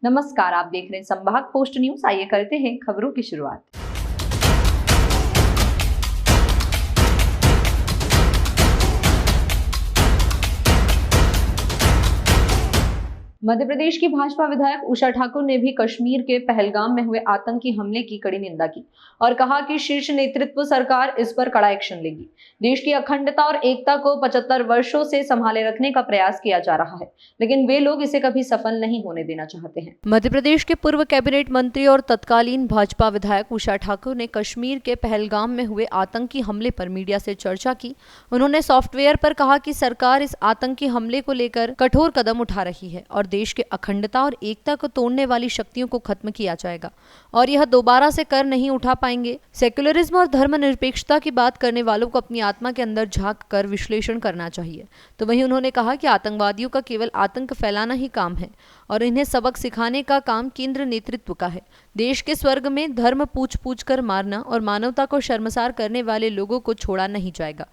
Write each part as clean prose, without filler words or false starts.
नमस्कार, आप देख रहे हैं संभाग पोस्ट न्यूज। आइए करते हैं खबरों की शुरुआत। मध्य प्रदेश की भाजपा विधायक उषा ठाकुर ने भी कश्मीर के पहलगाम में हुए आतंकी हमले की कड़ी निंदा की और कहा कि शीर्ष नेतृत्व सरकार इस पर कड़ा एक्शन लेगी। देश की अखंडता और एकता को 75 वर्षों से संभाले रखने का प्रयास किया जा रहा है, लेकिन वे लोग इसे कभी सफल नहीं होने देना चाहते हैं। मध्य प्रदेश के पूर्व कैबिनेट मंत्री और तत्कालीन भाजपा विधायक उषा ठाकुर ने कश्मीर के पहलगाम में हुए आतंकी हमले पर मीडिया से चर्चा की। उन्होंने सॉफ्टवेयर पर कहा कि सरकार इस आतंकी हमले को लेकर कठोर कदम उठा रही है और देश के अखंडता और एकता को तोड़ने वाली शक्तियों को खत्म किया जाएगा और यह दोबारा से कर नहीं उठा पाएंगे। सेक्युलरिज्म और धर्मनिरपेक्षता की बात करने वालों को अपनी आत्मा के अंदर झांक कर विश्लेषण करना चाहिए। तो वहीं उन्होंने कहा कि आतंकवादियों का केवल आतंक फैलाना ही काम है और इन्हें सबक सिखाने का काम केंद्र नेतृत्व का है। देश के स्वर्ग में धर्म पूछ पूछ कर मारना और मानवता को शर्मसार करने वाले लोगों को छोड़ा नहीं जाएगा,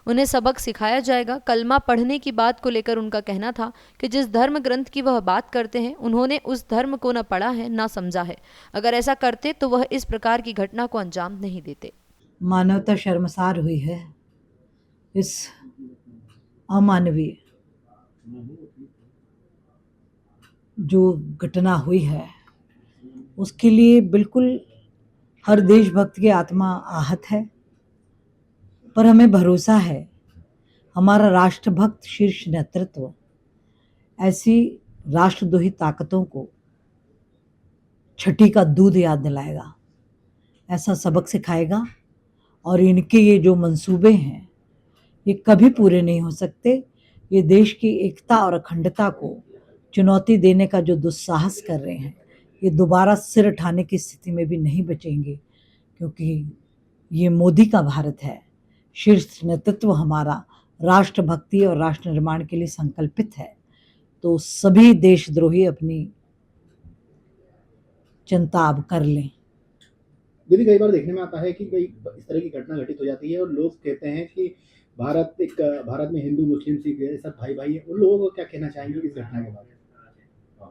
उन्हें सबक सिखाया जाएगा। कलमा पढ़ने की बात को लेकर उनका कहना था कि जिस धर्म ग्रंथ की वह बात करते हैं उन्होंने उस धर्म को न पढ़ा है न समझा है। अगर ऐसा करते तो वह इस प्रकार की घटना को अंजाम नहीं देते। मानवता शर्मसार हुई है इस अमानवीय जो घटना हुई है, उसके लिए बिल्कुल हर देशभक्त की आत्मा आहत है। पर हमें भरोसा है हमारा राष्ट्रभक्त शीर्ष नेतृत्व ऐसी राष्ट्रद्रोही ताकतों को छठी का दूध याद दिलाएगा, ऐसा सबक सिखाएगा और इनके ये जो मंसूबे हैं ये कभी पूरे नहीं हो सकते। ये देश की एकता और अखंडता को चुनौती देने का जो दुस्साहस कर रहे हैं, ये दोबारा सिर उठाने की स्थिति में भी नहीं बचेंगे, क्योंकि ये मोदी का भारत है। शीर्ष नेतृत्व हमारा राष्ट्रभक्ति और राष्ट्र निर्माण के लिए संकल्पित है। तो सभी देशद्रोही अपनी चिंता अब कर लें। दीदी, कई बार देखने में आता है कि कई इस तरह की घटना घटित हो जाती है और लोग कहते हैं कि भारत में हिंदू मुस्लिम सिख सब भाई भाई है। उन लोगों को क्या कहना चाहेंगे इस घटना के बारे में?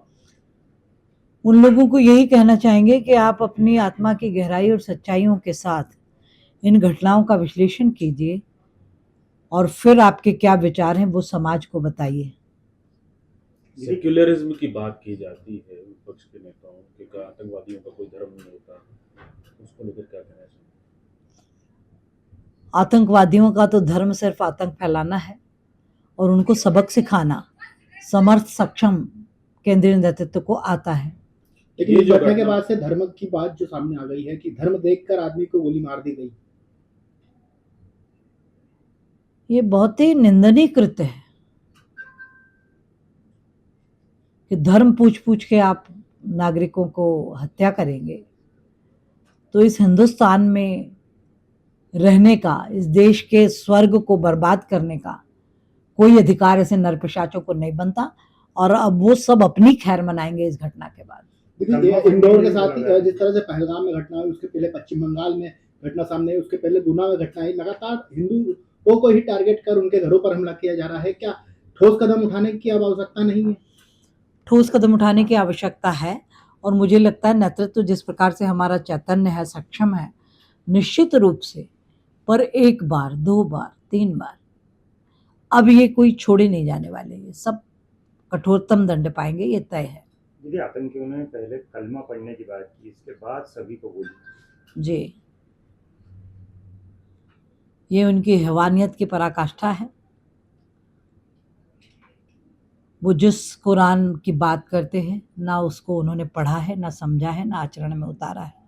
उन लोगों को यही कहना चाहेंगे कि आप अपनी आत्मा की गहराई और सच्चाइयों के साथ इन घटनाओं का विश्लेषण कीजिए और फिर आपके क्या विचार हैं वो समाज को बताइए। सेक्युलरिज्म की बात की जाती है विपक्ष के नेताओं के, आतंकवादियों का कोई धर्म नहीं होता, उसको लेकर क्या कहना चाहिए? आतंकवादियों का तो धर्म सिर्फ आतंक फैलाना है और उनको सबक सिखाना समर्थ सक्षम केंद्रीय नेतृत्व को आता है। लेकिन इस घटना के बाद से धर्म की बात जो सामने आ गई है कि धर्म देखकर आदमी को गोली मार दी गई, ये बहुत ही निंदनीय कृत्य है कि धर्म पूछ पूछ के आप नागरिकों को हत्या करेंगे। तो इस हिंदुस्तान में रहने का, इस देश के स्वर्ग को बर्बाद करने का कोई अधिकार ऐसे नरपिशाचों को नहीं बनता और अब वो सब अपनी खैर मनाएंगे इस घटना के बाद। इंदौर के साथ जिस तरह से पहलगाम में घटना हुई, उसके पहले पश्चिम बंगाल में घटना सामने आई, उसके पहले गुना में घटना आई, लगातार हिंदुओं को ही टारगेट कर उनके घरों पर हमला किया जा रहा है। क्या ठोस कदम उठाने की अब आवश्यकता नहीं है? ठोस कदम उठाने की आवश्यकता है और मुझे लगता है नेतृत्व जिस प्रकार से हमारा चैतन्य है, सक्षम है, निश्चित रूप से पर एक बार, दो बार, तीन बार अब ये कोई छोड़े नहीं जाने वाले, ये सब कठोरतम दंड पाएंगे, ये तय है। दीदी, आतंकियों ने पहले कलमा पढ़ने की बात की, इसके बाद सभी को गोली। जी, ये उनकी हैवानियत की पराकाष्ठा है। वो जिस कुरान की बात करते हैं ना उसको उन्होंने पढ़ा है, ना समझा है, ना आचरण में उतारा है।